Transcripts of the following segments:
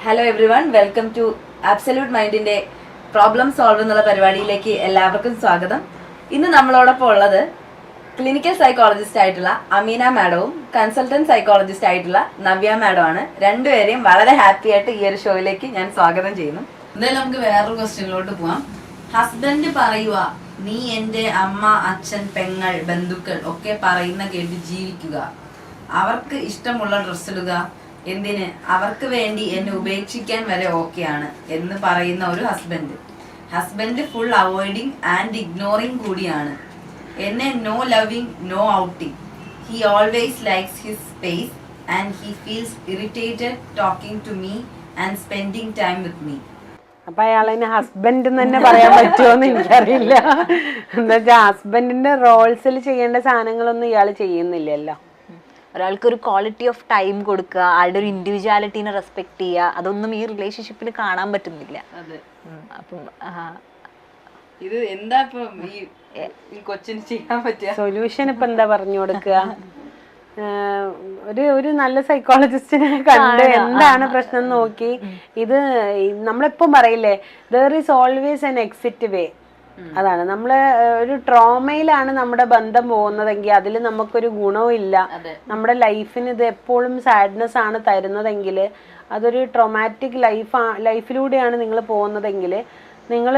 Hello everyone, welcome to absolute മൈൻഡിന്റെ problem solve എന്നുള്ള പരിപാടിയിലേക്ക് എല്ലാവർക്കും സ്വാഗതം. ഇന്ന് നമ്മളോടൊപ്പം ഉള്ളത് ക്ലിനിക്കൽ സൈക്കോളജിസ്റ്റ് ആയിട്ടുള്ള അമീന മാഡവും കൺസൾട്ടന്റ് സൈക്കോളജിസ്റ്റ് ആയിട്ടുള്ള നവ്യ മാഡമാണ്. രണ്ടുപേരെയും വളരെ ഹാപ്പി ആയിട്ട് ഈ ഒരു ഷോയിലേക്ക് ഞാൻ സ്വാഗതം ചെയ്യുന്നു. എന്തായാലും നമുക്ക് വേറൊരു ക്വസ്റ്റ്യനിലോട്ട് പോവാം. ഹസ്ബൻഡ് പറയുക, നീ എന്റെ അമ്മ, അച്ഛൻ, പെങ്ങൾ, ബന്ധുക്കൾ ഒക്കെ പറയുന്ന കേട്ട് ജീവിക്കുക, അവർക്ക് ഇഷ്ടമുള്ള ഡ്രസ്സ് ഇടുക, എന്തിന് അവർക്ക് വേണ്ടി എന്നെ ഉപേക്ഷിക്കാൻ വരെ ഓക്കെയാണ് എന്ന് പറയുന്ന ഒരു husband full avoiding and ignoring കൂടിയാണ്. എന്നെ no loving, no outing. He always likes his space and he feels irritated talking to me and spending time with me. അപ്പൊ അയാളതിന് ഹസ്ബൻഡ് തന്നെ പറയാൻ പറ്റുമോന്ന് എനിക്കറിയില്ല. എന്താ വെച്ചാൽ ഹസ്ബൻഡിന്റെ റോൾസിൽ ചെയ്യേണ്ട സാധനങ്ങളൊന്നും ഇയാൾ ചെയ്യുന്നില്ലല്ലോ. ഒരാൾക്ക് ഒരു ക്വാളിറ്റി ഓഫ് ടൈം കൊടുക്കുക, ആളുടെ ഒരു ഇൻഡിവിജ്വാലിറ്റീനെ റെസ്പെക്ട് ചെയ്യുക, അതൊന്നും ഈ റിലേഷൻഷിപ്പിൽ കാണാൻ പറ്റുന്നില്ല. അപ്പം ഇത് എന്താ ഈ കൊച്ചിന് ചെയ്യാൻ പറ്റിയ സൊല്യൂഷൻ ഇപ്പൊ എന്താ പറഞ്ഞു കൊടുക്കുക? ഒരു നല്ല സൈക്കോളജിസ്റ്റിനെ കണ്ട് എന്താണ് പ്രശ്നം നോക്കി, ഇത് നമ്മളിപ്പം പറയില്ലേ, there is always an exit way. അതാണ് നമ്മള് ഒരു ട്രോമയിലാണ് നമ്മുടെ ബന്ധം പോകുന്നതെങ്കിൽ അതിൽ നമുക്കൊരു ഗുണവും ഇല്ല. നമ്മുടെ ലൈഫിന് ഇത് എപ്പോഴും സാഡ്നെസ് ആണ് തരുന്നതെങ്കിൽ, അതൊരു ട്രോമാറ്റിക് ലൈഫിലൂടെയാണ് നിങ്ങൾ പോകുന്നതെങ്കിൽ, നിങ്ങൾ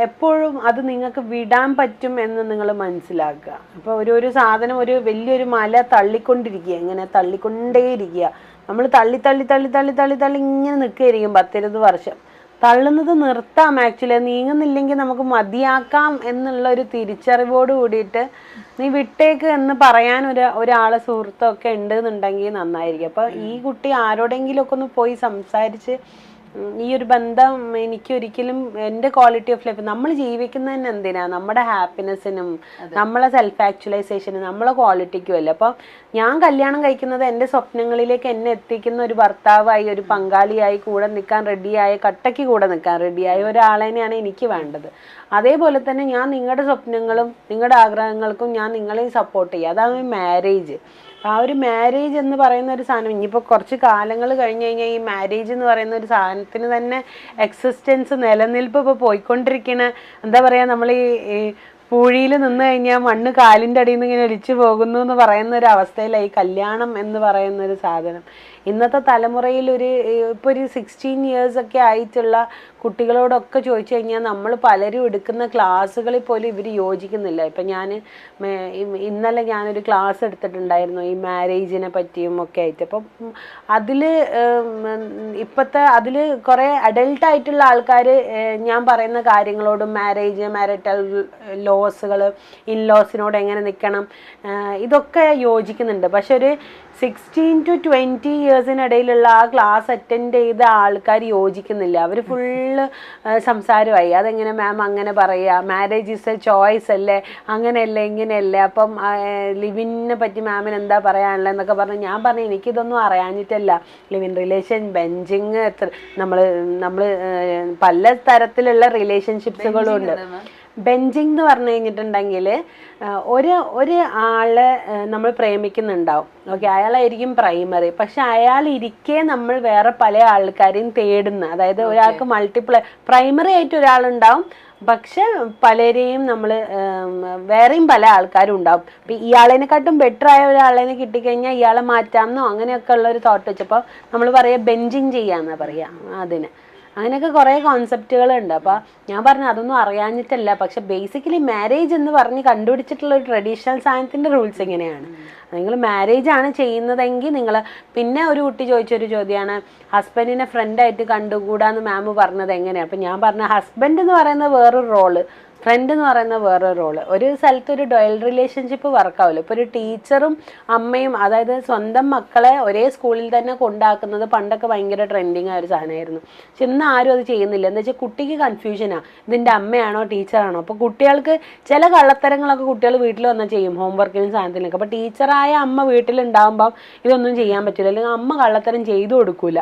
എപ്പോഴും അത് നിങ്ങൾക്ക് വിടാൻ പറ്റും എന്ന് നിങ്ങൾ മനസ്സിലാക്കുക. അപ്പോൾ ഒരു സാധനം, ഒരു വലിയൊരു മല തള്ളിക്കൊണ്ടിരിക്കുക, ഇങ്ങനെ തള്ളിക്കൊണ്ടേയിരിക്കുക. നമ്മൾ തള്ളി തള്ളി തള്ളി തള്ളി തള്ളി തള്ളി ഇങ്ങനെ നിൽക്കുകയായിരിക്കും 10-20 വർഷം. തള്ളുന്നത് നിർത്താം, ആക്ച്വലി നീങ്ങുന്നില്ലെങ്കിൽ നമുക്ക് മതിയാക്കാം എന്നുള്ള ഒരു തിരിച്ചറിവോട് കൂടിയിട്ട് നീ വിട്ടേക്ക് എന്ന് പറയാൻ ഒരാളെ സുഹൃത്തൊക്കെ ഉണ്ടെന്നുണ്ടെങ്കിൽ നന്നായിരിക്കും. അപ്പോൾ ഈ കുട്ടി ആരോടെങ്കിലും ഒക്കെ ഒന്ന് പോയി സംസാരിച്ച്, ഈ ഒരു ബന്ധം എനിക്ക് ഒരിക്കലും എൻ്റെ ക്വാളിറ്റി ഓഫ് ലൈഫ്, നമ്മൾ ജീവിക്കുന്നതിന് എന്തിനാ, നമ്മുടെ ഹാപ്പിനെസ്സിനും നമ്മളെ സെൽഫ് ആക്ച്വലൈസേഷനും നമ്മളെ ക്വാളിറ്റിക്കും അല്ലേ. അപ്പം ഞാൻ കല്യാണം കഴിക്കുന്നത് എൻ്റെ സ്വപ്നങ്ങളിലേക്ക് എന്നെ എത്തിക്കുന്ന ഒരു ഭർത്താവായി, ഒരു പങ്കാളിയായി, കൂടെ നിൽക്കാൻ റെഡിയായ, കട്ടയ്ക്ക് കൂടെ നിൽക്കാൻ റെഡിയായ ഒരാളെന്നെയാണ് എനിക്ക് വേണ്ടത്. അതേപോലെ തന്നെ ഞാൻ നിങ്ങളുടെ സ്വപ്നങ്ങളും നിങ്ങളുടെ ആഗ്രഹങ്ങൾക്കും ഞാൻ നിങ്ങളെയും സപ്പോർട്ട് ചെയ്യുക. അതാണ് മാരേജ്. ആ ഒരു മാരേജ് എന്ന് പറയുന്ന ഒരു സാധനം, ഇനിയിപ്പോൾ കുറച്ച് കാലങ്ങൾ കഴിഞ്ഞ് കഴിഞ്ഞാൽ ഈ മാരേജ് എന്ന് പറയുന്ന ഒരു സാധനത്തിന് തന്നെ എക്സിസ്റ്റൻസ്, നിലനിൽപ്പ് ഇപ്പോൾ പോയിക്കൊണ്ടിരിക്കുന്ന, എന്താ പറയുക, നമ്മൾ ഈ പൂഴിയിൽ നിന്ന് കഴിഞ്ഞാൽ മണ്ണ് കാലിൻ്റെ അടിയിൽ നിന്ന് ഇങ്ങനെ ഒലിച്ചു പോകുന്നു എന്ന് പറയുന്ന ഒരു അവസ്ഥയിലായി കല്യാണം എന്ന് പറയുന്ന ഒരു സാധനം. ഇന്നത്തെ തലമുറയിൽ ഇപ്പോൾ ഒരു 16 years ഒക്കെ ആയിട്ടുള്ള കുട്ടികളോടൊക്കെ ചോദിച്ചു കഴിഞ്ഞാൽ നമ്മൾ പലരും എടുക്കുന്ന ക്ലാസ്സുകളിൽ പോലും ഇവർ യോജിക്കുന്നില്ല. ഇപ്പം ഇന്നലെ ഞാനൊരു ക്ലാസ് എടുത്തിട്ടുണ്ടായിരുന്നു ഈ മാരേജിനെ പറ്റിയും ഒക്കെ ആയിട്ട്. അപ്പം അതിൽ കുറേ അഡൽട്ടായിട്ടുള്ള ആൾക്കാർ ഞാൻ പറയുന്ന കാര്യങ്ങളോടും മാരിറ്റൽ ലോസുകൾ, ഇൻലോസിനോട് എങ്ങനെ നിൽക്കണം, ഇതൊക്കെ യോജിക്കുന്നുണ്ട്. പക്ഷെ ഒരു 16 to 20 yearsനിടയിലുള്ള ആ ക്ലാസ് അറ്റൻഡ് ചെയ്ത ആൾക്കാർ യോജിക്കുന്നില്ല. അവർ ഫുള്ള് സംസാരമായി, അതെങ്ങനെ മാം അങ്ങനെ പറയുക, മാരേജ് ഈസ് എ ചോയ്സ് അല്ലേ, അങ്ങനെയല്ലേ ഇങ്ങനെയല്ലേ, അപ്പം ലിവിനെ പറ്റി മാമിന് എന്താ പറയാനുള്ളത് എന്നൊക്കെ പറഞ്ഞ് ഞാൻ പറഞ്ഞു എനിക്കിതൊന്നും അറിയാഞ്ഞിട്ടല്ല. ലിവിൻ റിലേഷൻ, ബെഞ്ചിങ്, നമ്മൾ പല തരത്തിലുള്ള റിലേഷൻഷിപ്സുകളും ഉണ്ട്. ബെഞ്ചിങ് എന്ന് പറഞ്ഞു കഴിഞ്ഞിട്ടുണ്ടെങ്കിൽ ഒരു ആളെ നമ്മൾ പ്രേമിക്കുന്നുണ്ടാവും, ഓക്കെ, അയാളായിരിക്കും പ്രൈമറി. പക്ഷെ അയാളിരിക്കെ നമ്മൾ വേറെ പല ആൾക്കാരെയും തേടുന്ന, അതായത് ഒരാൾക്ക് പ്രൈമറി ആയിട്ട് ഒരാളുണ്ടാവും, പക്ഷെ പലരെയും നമ്മൾ വേറെയും പല ആൾക്കാരും ഉണ്ടാവും. അപ്പം ഇയാളെക്കാട്ടും ബെറ്റർ ആയ ഒരാളെ കിട്ടിക്കഴിഞ്ഞാൽ ഇയാളെ മാറ്റാമെന്നോ അങ്ങനെയൊക്കെ ഉള്ളൊരു തോട്ട് വെച്ചപ്പോൾ നമ്മൾ പറയുക ബെഞ്ചിങ് ചെയ്യാമെന്നാണ് പറയുക അതിന്. അങ്ങനെയൊക്കെ കുറേ കോൺസെപ്റ്റുകളുണ്ട്. അപ്പോൾ ഞാൻ പറഞ്ഞു അതൊന്നും അറിയാഞ്ഞിട്ടല്ല. പക്ഷെ ബേസിക്കലി മാരേജ് എന്ന് പറഞ്ഞ് കണ്ടുപിടിച്ചിട്ടുള്ള ഒരു ട്രഡീഷണൽ സയൻസിൻ്റെ റൂൾസ് എങ്ങനെയാണ്, നിങ്ങൾ മാരേജ് ആണ് ചെയ്യുന്നതെങ്കിൽ നിങ്ങൾ, പിന്നെ ഒരു കുട്ടി ചോദിച്ചൊരു ചോദ്യമാണ് ഹസ്ബൻഡിനെ ഫ്രണ്ടായിട്ട് കണ്ടുകൂടാന്ന് മാം പറഞ്ഞത് എങ്ങനെയാണ്. അപ്പം ഞാൻ പറഞ്ഞ ഹസ്ബൻഡ് എന്ന് പറയുന്നത് വേറൊരു റോള്, ഫ്രണ്ട് എന്ന് പറയുന്ന വേറൊരു റോള്. ഒരു സ്ഥലത്ത് ഒരു ഡോയൽ റിലേഷൻഷിപ്പ് വർക്കാവില്ല. ഇപ്പോൾ ഒരു ടീച്ചറും അമ്മയും, അതായത് സ്വന്തം മക്കളെ ഒരേ സ്കൂളിൽ തന്നെ കൊണ്ടാക്കുന്നത് പണ്ടൊക്കെ ഭയങ്കര ട്രെൻഡിങ് ആയ ഒരു സാധനമായിരുന്നു. പക്ഷെ ഇന്ന് ആരും അത് ചെയ്യുന്നില്ല. എന്താ വെച്ചാൽ കുട്ടിക്ക് കൺഫ്യൂഷനാണ്, ഇതിൻ്റെ അമ്മയാണോ ടീച്ചറാണോ. അപ്പോൾ കുട്ടികൾക്ക് ചില കള്ളത്തരങ്ങളൊക്കെ കുട്ടികൾ വീട്ടിൽ വന്നാൽ ചെയ്യും, ഹോംവർക്കിനും സാധനത്തിനൊക്കെ. അപ്പോൾ ടീച്ചറായ അമ്മ വീട്ടിലുണ്ടാകുമ്പം ഇതൊന്നും ചെയ്യാൻ പറ്റില്ല, അല്ലെങ്കിൽ അമ്മ കള്ളത്തരം ചെയ്തു കൊടുക്കൂല.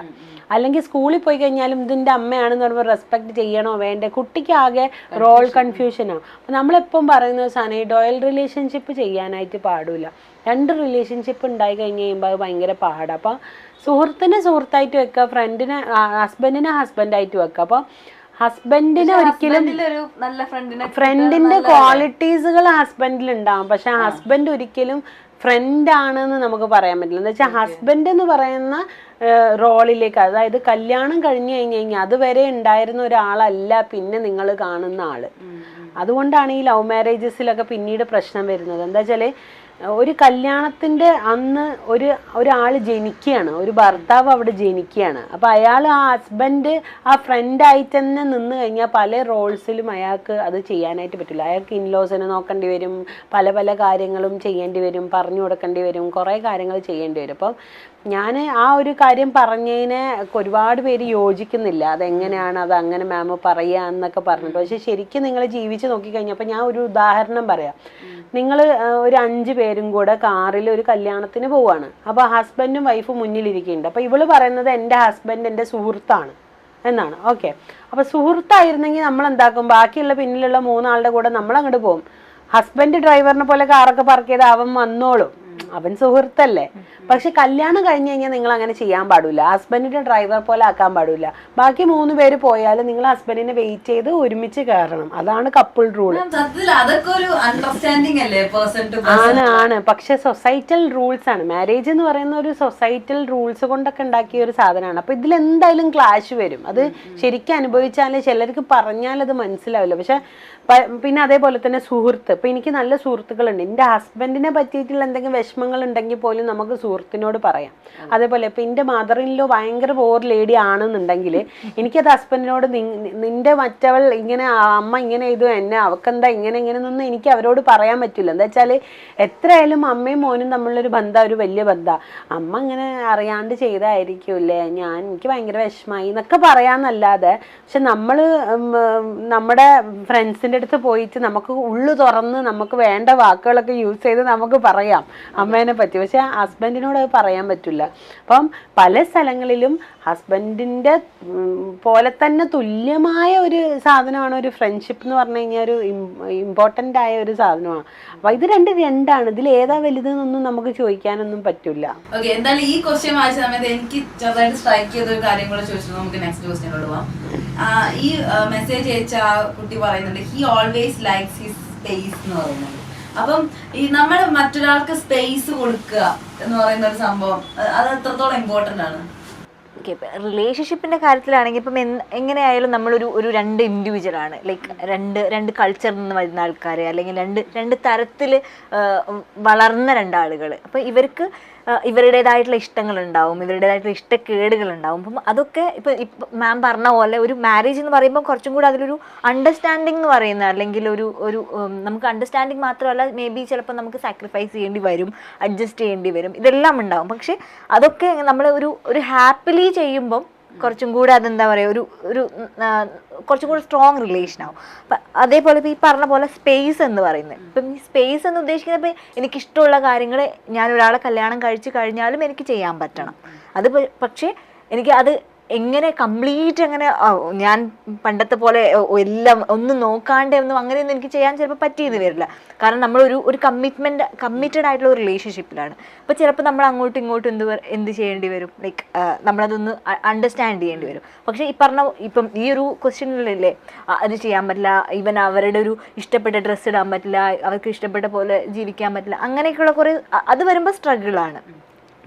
അല്ലെങ്കിൽ സ്കൂളിൽ പോയി കഴിഞ്ഞാലും ഇതിൻ്റെ അമ്മയാണെന്ന് പറയുമ്പോൾ റെസ്പെക്ട് ചെയ്യണോ വേണ്ടേ, കുട്ടിക്ക് ആകെ റോൾ കൺഫ്യൂഷനാണ്. അപ്പം നമ്മളെപ്പം പറയുന്ന സാധനം ഈ ഡോയൽ റിലേഷൻഷിപ്പ് ചെയ്യാനായിട്ട് പാടില്ല. 2 റിലേഷൻഷിപ്പ് ഉണ്ടായി കഴിഞ്ഞ് കഴിയുമ്പോൾ അത് ഭയങ്കര പാടാണ്. അപ്പം സുഹൃത്തിനെ സുഹൃത്തായിട്ട് വെക്കുക, ഫ്രണ്ടിനെ ഹസ്ബൻഡിനെ ഹസ്ബൻഡായിട്ട് വെക്കുക. അപ്പോൾ ഹസ്ബൻഡിന് ഒരിക്കലും ഫ്രണ്ടിന്റെ ക്വാളിറ്റീസുകൾ ഹസ്ബൻഡിൽ ഉണ്ടാവും, പക്ഷെ ഹസ്ബൻഡ് ഒരിക്കലും ഫ്രണ്ട് ആണെന്ന് നമുക്ക് പറയാൻ പറ്റില്ല. എന്ന് വെച്ചാൽ ഹസ്ബൻഡ് എന്ന് പറയുന്ന റോളിലേക്ക്, അതായത് കല്യാണം കഴിഞ്ഞു കഴിഞ്ഞാൽ അതുവരെ ഉണ്ടായിരുന്ന ഒരാളല്ല പിന്നെ നിങ്ങൾ കാണുന്ന ആള്. അതുകൊണ്ടാണ് ഈ ലവ് മാരേജസിലൊക്കെ പിന്നീട് പ്രശ്നം വരുന്നത്. എന്താ വെച്ചാൽ ഒരു കല്യാണത്തിൻ്റെ അന്ന് ഒരാൾ ജനിക്കുകയാണ്, ഒരു ഭർത്താവ് അവിടെ ജനിക്കുകയാണ്. അപ്പോൾ അയാൾ ആ ഹസ്ബൻഡ് ആ ഫ്രണ്ടായിട്ട് തന്നെ നിന്ന് കഴിഞ്ഞാൽ പല റോൾസിലും അയാൾക്ക് അത് ചെയ്യാനായിട്ട് പറ്റില്ല. അയാൾക്ക് ഇൻലോസിനെ നോക്കേണ്ടി വരും, പല പല കാര്യങ്ങളും ചെയ്യേണ്ടി വരും, പറഞ്ഞു കൊടുക്കേണ്ടി വരും, കുറേ കാര്യങ്ങൾ ചെയ്യേണ്ടി വരും. അപ്പം ഞാൻ ആ ഒരു കാര്യം പറഞ്ഞതിനെ ഒരുപാട് പേര് യോജിക്കുന്നില്ല. അതെങ്ങനെയാണ് അത് അങ്ങനെ മാം പറയുക എന്നൊക്കെ പറഞ്ഞിട്ട്. പക്ഷെ ശരിക്കും നിങ്ങൾ ജീവിച്ച് നോക്കിക്കഴിഞ്ഞപ്പോൾ ഞാൻ ഒരു ഉദാഹരണം പറയാം. നിങ്ങൾ ഒരു 5 പേരും കൂടെ കാറിൽ ഒരു കല്യാണത്തിന് പോവാണ്. അപ്പോൾ ഹസ്ബൻഡും വൈഫും മുന്നിലിരിക്കുന്നുണ്ട്. അപ്പോൾ ഇവള് പറയുന്നത് എൻ്റെ ഹസ്ബൻഡ് എൻ്റെ സുഹൃത്താണ് എന്നാണ്. ഓക്കെ, അപ്പോൾ സുഹൃത്തായിരുന്നെങ്കിൽ നമ്മൾ എന്താക്കും, ബാക്കിയുള്ള പിന്നിലുള്ള 3 ആളുടെ കൂടെ നമ്മൾ അങ്ങോട്ട് പോകും. ഹസ്ബൻഡ് ഡ്രൈവറിനെ പോലെ കാറൊക്കെ പാർക്ക് ചെയ്ത് അവൻ വന്നോളും, അവൻ സുഹൃത്തല്ലേ. പക്ഷെ കല്യാണം കഴിഞ്ഞ് കഴിഞ്ഞാൽ നിങ്ങൾ അങ്ങനെ ചെയ്യാൻ പാടില്ല, ഹസ്ബൻഡിന്റെ ഡ്രൈവർ പോലെ ആക്കാൻ പാടില്ല. ബാക്കി 3 പേര് പോയാലും നിങ്ങൾ ഹസ്ബൻഡിനെ വെയിറ്റ് ചെയ്ത് ഒരുമിച്ച് കയറണം. അതാണ് കപ്പിൾ റൂൾ. ആണ് പക്ഷെ സൊസൈറ്റൽ റൂൾസ് ആണ്. മാരേജ് എന്ന് പറയുന്ന ഒരു സൊസൈറ്റൽ റൂൾസ് കൊണ്ടൊക്കെ ഉണ്ടാക്കിയ ഒരു സാധനമാണ്. അപ്പൊ ഇതിൽ എന്തായാലും ക്ലാഷ് വരും. അത് ശരിക്കും അനുഭവിച്ചാലേ, ചിലർക്ക് പറഞ്ഞാൽ അത് മനസ്സിലാവില്ല. പക്ഷെ പിന്നെ അതേപോലെ തന്നെ സുഹൃത്ത്. ഇപ്പൊ എനിക്ക് നല്ല സുഹൃത്തുക്കളുണ്ട്. എൻ്റെ ഹസ്ബൻഡിനെ പറ്റിയിട്ടുള്ള എന്തെങ്കിലും വിഷമങ്ങൾ ഉണ്ടെങ്കിൽ പോലും നമുക്ക് സുഹൃത്തിനോട് പറയാം. അതേപോലെ ഇപ്പൊ എൻ്റെ മദർ ഇൻ ലോ ഭയങ്കര പോർ ലേഡി ആണെന്നുണ്ടെങ്കിൽ എനിക്കത് ഹസ്ബൻഡിനോട് നിന്റെ മറ്റവൾ ഇങ്ങനെ, അമ്മ ഇങ്ങനെ ചെയ്തു, എന്നെ അവക്കെന്താ ഇങ്ങനെ എന്നൊന്നും എനിക്ക് അവരോട് പറയാൻ പറ്റില്ല. എന്താ വെച്ചാൽ എത്രയായാലും അമ്മയും മോനും തമ്മിലൊരു ബന്ധം ഒരു വലിയ ബന്ധമാണ്. അമ്മ ഇങ്ങനെ അറിയാണ്ട് ചെയ്തായിരിക്കുമല്ലേ, എനിക്ക് ഭയങ്കര വിഷമായി എന്നൊക്കെ പറയാന്നല്ലാതെ. പക്ഷെ നമ്മുടെ ഫ്രണ്ട്സിൻ്റെ അടുത്ത് പോയിട്ട് നമുക്ക് ഉള്ളു തുറന്ന് നമുക്ക് വേണ്ട വാക്കുകളൊക്കെ യൂസ് ചെയ്ത് നമുക്ക് പറയാം അമ്മേനെ പറ്റി. പക്ഷെ ഹസ്ബൻഡിനോട് അത് പറയാൻ പറ്റില്ല. അപ്പം പല സ്ഥലങ്ങളിലും ഹസ്ബൻഡിൻ്റെ പോലെ തന്നെ തുല്യമായ ഒരു സാധനമാണ് ഒരു ഫ്രണ്ട്ഷിപ്പ് എന്ന് പറഞ്ഞു കഴിഞ്ഞാൽ. ഒരു ഇമ്പോർട്ടൻ്റ് ആയ ഒരു സാധനമാണ്. അപ്പൊ ഇത് രണ്ടാണ്. ഇതിൽ ഏതാ വലുതെന്നൊന്നും നമുക്ക് ചോദിക്കാനൊന്നും പറ്റില്ല. ഓക്കെ, എന്തായാലും ഈ ക്വസ്റ്റ്യൻ വായിച്ച സമയത്ത് എനിക്ക് ചെറുതായിട്ട് സ്ട്രൈക്ക് ചെയ്ത ഒരു കാര്യം കൂടെ ചോദിച്ചിട്ട് നമുക്ക് നെക്സ്റ്റ് ക്വസ്റ്റ്യനോട് പോവാം. ഈ മെസ്സേജ് അയച്ച കുട്ടി പറയുന്നുണ്ട് he always likes his space എന്ന് പറയുന്നത്. അപ്പം ഈ നമ്മൾ മറ്റൊരാൾക്ക് സ്പേസ് കൊടുക്കുക എന്ന് പറയുന്ന ഒരു സംഭവം അത് എത്രത്തോളം ഇമ്പോർട്ടൻ്റ് ആണ്? ഓക്കെ, റിലേഷൻഷിപ്പിൻ്റെ കാര്യത്തിലാണെങ്കിൽ ഇപ്പം എങ്ങനെയായാലും നമ്മളൊരു 2 ഇൻഡിവിജ്വലാണ്. ലൈക്ക് രണ്ട് കൾച്ചറിൽ നിന്ന് വരുന്ന ആൾക്കാർ, അല്ലെങ്കിൽ രണ്ട് തരത്തിൽ വളർന്ന 2 ആളുകൾ. അപ്പം ഇവർക്ക് ഇവരുടേതായിട്ടുള്ള ഇഷ്ടങ്ങളുണ്ടാവും, ഇവരുടേതായിട്ടുള്ള ഇഷ്ടക്കേടുകളുണ്ടാവും. അപ്പം അതൊക്കെ ഇപ്പം മാം പറഞ്ഞ പോലെ ഒരു മാരേജ് എന്ന് പറയുമ്പോൾ കുറച്ചും കൂടി അതിലൊരു അണ്ടർസ്റ്റാൻഡിങ് എന്ന് പറയുന്ന, അല്ലെങ്കിൽ ഒരു നമുക്ക് അണ്ടർസ്റ്റാൻഡിങ് മാത്രമല്ല, മേ ബി ചിലപ്പോൾ നമുക്ക് സാക്രിഫൈസ് ചെയ്യേണ്ടി വരും, അഡ്ജസ്റ്റ് ചെയ്യേണ്ടി വരും, ഇതെല്ലാം ഉണ്ടാവും. പക്ഷെ അതൊക്കെ നമ്മൾ ഒരു ഹാപ്പിലി ചെയ്യുമ്പം കുറച്ചും കൂടെ അതെന്താ പറയുക, ഒരു കുറച്ചും കൂടി സ്ട്രോങ് റിലേഷൻ ആവും. അപ്പം അതേപോലെ ഇപ്പോൾ ഈ പറഞ്ഞ പോലെ സ്പേസ് എന്ന് പറയുന്നത്, ഇപ്പം ഈ സ്പേസ് എന്ന് ഉദ്ദേശിക്കുന്നത് ഇപ്പം എനിക്കിഷ്ടമുള്ള കാര്യങ്ങൾ ഞാൻ ഒരാളെ കല്യാണം കഴിച്ച് കഴിഞ്ഞാലും എനിക്ക് ചെയ്യാൻ പറ്റണം. അത് പക്ഷേ എനിക്ക് അത് എങ്ങനെ കംപ്ലീറ്റ് അങ്ങനെ ഞാൻ പണ്ടത്തെ പോലെ എല്ലാം ഒന്നും നോക്കാണ്ട് ഒന്നും അങ്ങനെയൊന്നും എനിക്ക് ചെയ്യാൻ ചിലപ്പോൾ പറ്റിയെന്ന് വരില്ല. കാരണം നമ്മളൊരു കമ്മിറ്റഡ് ആയിട്ടുള്ള ഒരു റിലേഷൻഷിപ്പിലാണ്. അപ്പോൾ ചിലപ്പോൾ നമ്മൾ അങ്ങോട്ടും ഇങ്ങോട്ടും എന്ത് ചെയ്യേണ്ടി വരും, ലൈക്ക് നമ്മളതൊന്ന് അണ്ടർസ്റ്റാൻഡ് ചെയ്യേണ്ടി വരും. പക്ഷേ ഇപ്പം ഈ ഒരു ക്വസ്റ്റ്യനിലല്ലേ അത് ചെയ്യാൻ പറ്റില്ല, ഈവൻ അവരുടെ ഒരു ഇഷ്ടപ്പെട്ട ഡ്രസ്സ് ഇടാൻ പറ്റില്ല, അവർക്ക് ഇഷ്ടപ്പെട്ട പോലെ ജീവിക്കാൻ പറ്റില്ല, അങ്ങനെയൊക്കെയുള്ള കുറേ അത് വരുമ്പോൾ സ്ട്രഗിളാണ്.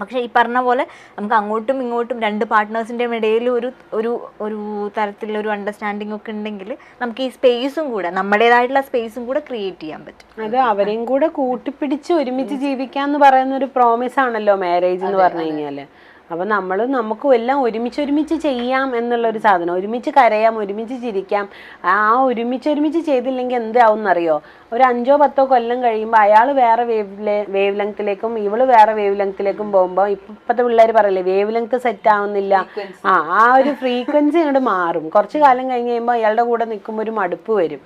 പക്ഷേ ഈ പറഞ്ഞ പോലെ നമുക്ക് അങ്ങോട്ടും ഇങ്ങോട്ടും 2 പാർട്ട്നേഴ്സിൻ്റെയും ഇടയിൽ ഒരു തരത്തിലുള്ള ഒരു അണ്ടർസ്റ്റാൻഡിങ് ഒക്കെ ഉണ്ടെങ്കിൽ നമുക്ക് ഈ സ്പേസും കൂടെ, നമ്മുടേതായിട്ടുള്ള സ്പേസും കൂടെ ക്രിയേറ്റ് ചെയ്യാൻ പറ്റും. അത് അവരെയും കൂടെ കൂട്ടിപ്പിടിച്ച് ഒരുമിച്ച് ജീവിക്കാന്ന് പറയുന്ന ഒരു പ്രോമിസ് ആണല്ലോ മാരേജ് എന്ന് പറഞ്ഞു കഴിഞ്ഞാല്. അപ്പം നമുക്കും എല്ലാം ഒരുമിച്ച് ചെയ്യാം എന്നുള്ളൊരു സാധനം, ഒരുമിച്ച് കരയാം, ഒരുമിച്ച് ചിരിക്കാം. ആ ഒരുമിച്ച് ചെയ്തില്ലെങ്കിൽ എന്താവും എന്നറിയോ, ഒരു 5-10 കൊല്ലം കഴിയുമ്പോൾ അയാൾ വേറെ വേവ് ലെങ്ത്തിലേക്കും ഇവള് വേറെ വേവ് ലെങ്ത്തിലേക്കും പോകുമ്പോൾ ഇപ്പോഴത്തെ പിള്ളേർ പറയില്ലേ വേവ് ലെങ്ത്ത് സെറ്റ് ആവുന്നില്ല, ആ ഒരു ഫ്രീക്വൻസി അങ്ങോട്ട് മാറും. കുറച്ച് കാലം കഴിഞ്ഞ് കഴിയുമ്പോൾ അയാളുടെ കൂടെ നിൽക്കുമ്പോൾ ഒരു മടുപ്പ് വരും.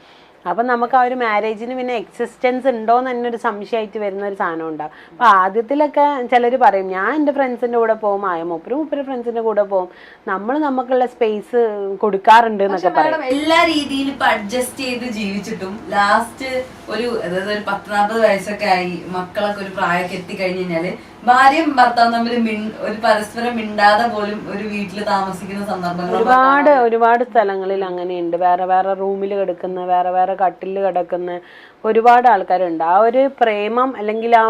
അപ്പം നമുക്ക് ആ ഒരു മാരേജിന് പിന്നെ എക്സിസ്റ്റൻസ് ഉണ്ടോ എന്ന് തന്നെ ഒരു സംശയമായിട്ട് വരുന്ന ഒരു സാധനം ഉണ്ടാവും. അപ്പം ആദ്യത്തിലൊക്കെ ചിലർ പറയും ഞാൻ എൻ്റെ ഫ്രണ്ട്സിൻ്റെ കൂടെ പോകും, മുപ്പര് ഫ്രണ്ട്സിൻ്റെ കൂടെ പോകും, നമ്മൾ നമുക്കുള്ള സ്പേസ് കൊടുക്കാറുണ്ട് എന്നൊക്കെ പറയും. എല്ലാ രീതിയിലും ഇപ്പൊ അഡ്ജസ്റ്റ് ചെയ്ത് ജീവിച്ചിട്ടും ലാസ്റ്റ് ഒരു അതായത് ഒരു 10-40 വയസ്സൊക്കെ ആയി മക്കളൊക്കെ ഒരു പ്രായമൊക്കെ എത്തിക്കഴിഞ്ഞു കഴിഞ്ഞാല് ഭാര്യയും ഭർത്താവും തമ്മിൽ ഒരു പരസ്പരം മിണ്ടാതെ പോലും ഒരു വീട്ടിൽ താമസിക്കുന്ന സന്ദർഭങ്ങൾ ഒരുപാട് സ്ഥലങ്ങളിൽ അങ്ങനെയുണ്ട്. വേറെ വേറെ റൂമിൽ കിടക്കുന്ന, വേറെ വേറെ കട്ടിൽ കിടക്കുന്ന ഒരുപാട് ആൾക്കാരുണ്ട്. ആ ഒരു പ്രേമം അല്ലെങ്കിൽ ആ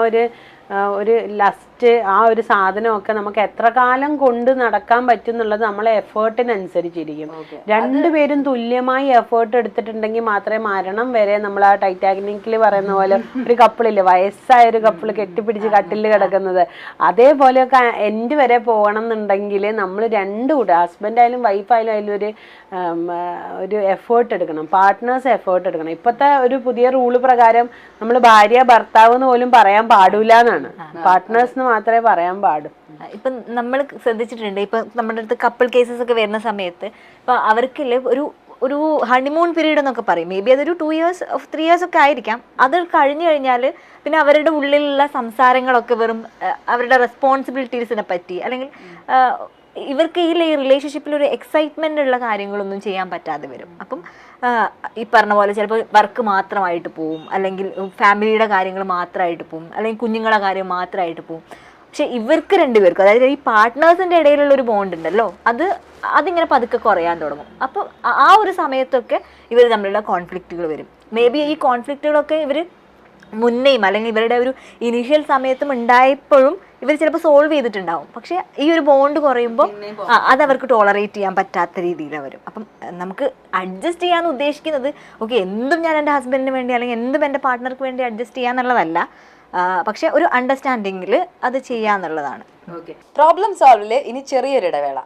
ഒരു ലസ്റ്റ്, ആ ഒരു സാധനമൊക്കെ നമുക്ക് എത്ര കാലം കൊണ്ട് നടക്കാൻ പറ്റും എന്നുള്ളത് നമ്മളെ എഫേർട്ടിനനുസരിച്ചിരിക്കും. രണ്ടുപേരും തുല്യമായി എഫേർട്ട് എടുത്തിട്ടുണ്ടെങ്കിൽ മാത്രമേ മരണം വരെ നമ്മൾ ആ ടൈറ്റാനിക്കിൽ പറയുന്ന പോലെ ഒരു കപ്പിളില്ലേ, വയസ്സായ ഒരു കപ്പിള് കെട്ടിപ്പിടിച്ച് കട്ടിൽ കിടക്കുന്നത്, അതേപോലെയൊക്കെ എൻഡ് വരെ പോകണം എന്നുണ്ടെങ്കിൽ നമ്മൾ രണ്ടും കൂടെ ഹസ്ബൻഡ് ആയാലും വൈഫായാലും അതിലൊരു ഒരു എഫേർട്ട് എടുക്കണം, പാർട്ട്നേഴ്സ് എഫേർട്ട് എടുക്കണം. ഇപ്പോഴത്തെ ഒരു പുതിയ റൂള് പ്രകാരം നമ്മൾ ഭാര്യ ഭർത്താവ് എന്ന് പോലും പറയാൻ പാടില്ല എന്നാണ്, പാർട്ട്നേഴ്സ് മാത്രമേ പറയാൻ പാടും. ഇപ്പൊ നമ്മൾ ശ്രദ്ധിച്ചിട്ടുണ്ട്, ഇപ്പൊ നമ്മുടെ അടുത്ത് കപ്പിൾ കേസസ് ഒക്കെ വരുന്ന സമയത്ത് ഇപ്പൊ അവർക്കില്ലേ ഒരു ഹണിമൂൺ പീരീഡ് എന്നൊക്കെ പറയും. മേ ബി അതൊരു 2 years 3 years ഒക്കെ ആയിരിക്കാം. അത് കഴിഞ്ഞു കഴിഞ്ഞാൽ പിന്നെ അവരുടെ ഉള്ളിലുള്ള സംസാരങ്ങളൊക്കെ വെറും അവരുടെ റെസ്പോൺസിബിലിറ്റീസിനെ പറ്റി, അല്ലെങ്കിൽ ഇവർക്ക് ഈ റിലേഷൻഷിപ്പിൽ ഒരു എക്സൈറ്റ്മെന്റ് ഉള്ള കാര്യങ്ങളൊന്നും ചെയ്യാൻ പറ്റാതെ വരും. അപ്പം ഈ പറഞ്ഞ പോലെ ചിലപ്പോൾ വർക്ക് മാത്രമായിട്ട് പോവും, അല്ലെങ്കിൽ ഫാമിലിയുടെ കാര്യങ്ങൾ മാത്രമായിട്ട് പോവും, അല്ലെങ്കിൽ കുഞ്ഞുങ്ങളുടെ കാര്യം മാത്രമായിട്ട് പോവും. പക്ഷെ ഇവർക്ക് രണ്ടുപേർക്കും, അതായത് ഈ പാർട്ട്നേഴ്സിന്റെ ഇടയിലുള്ള ഒരു ബോണ്ട് ഉണ്ടല്ലോ, അതിങ്ങനെ പതുക്കെ കുറയാൻ തുടങ്ങും. അപ്പം ആ ഒരു സമയത്തൊക്കെ ഇവർ തമ്മിലുള്ള കോൺഫ്ലിക്റ്റുകൾ വരും. മേ ബി ഈ കോൺഫ്ലിക്റ്റുകളൊക്കെ ഇവർ മുന്നേയും അല്ലെങ്കിൽ ഇവരുടെ ഒരു ഇനീഷ്യൽ സമയത്തും ഉണ്ടായപ്പോഴും ഇവർ ചിലപ്പോൾ സോൾവ് ചെയ്തിട്ടുണ്ടാവും. പക്ഷെ ഈ ഒരു ബോണ്ട് കുറയുമ്പോൾ അതവർക്ക് ടോളറേറ്റ് ചെയ്യാൻ പറ്റാത്ത രീതിയിൽ വരും. അപ്പം നമുക്ക് അഡ്ജസ്റ്റ് ചെയ്യാൻ ഉദ്ദേശിക്കുന്നത് ഓക്കെ എന്തും ഞാൻ എൻ്റെ ഹസ്ബൻഡിന് വേണ്ടി അല്ലെങ്കിൽ എന്തും എൻ്റെ പാർട്ട്ണർക്ക് വേണ്ടി അഡ്ജസ്റ്റ് ചെയ്യാന്നുള്ളതല്ല, പക്ഷെ ഒരു അണ്ടർസ്റ്റാൻഡിങ്ങിൽ അത് ചെയ്യാന്നുള്ളതാണ്. പ്രോബ്ലം സോൾവില് ഇനി ചെറിയൊരു ഇടവേള.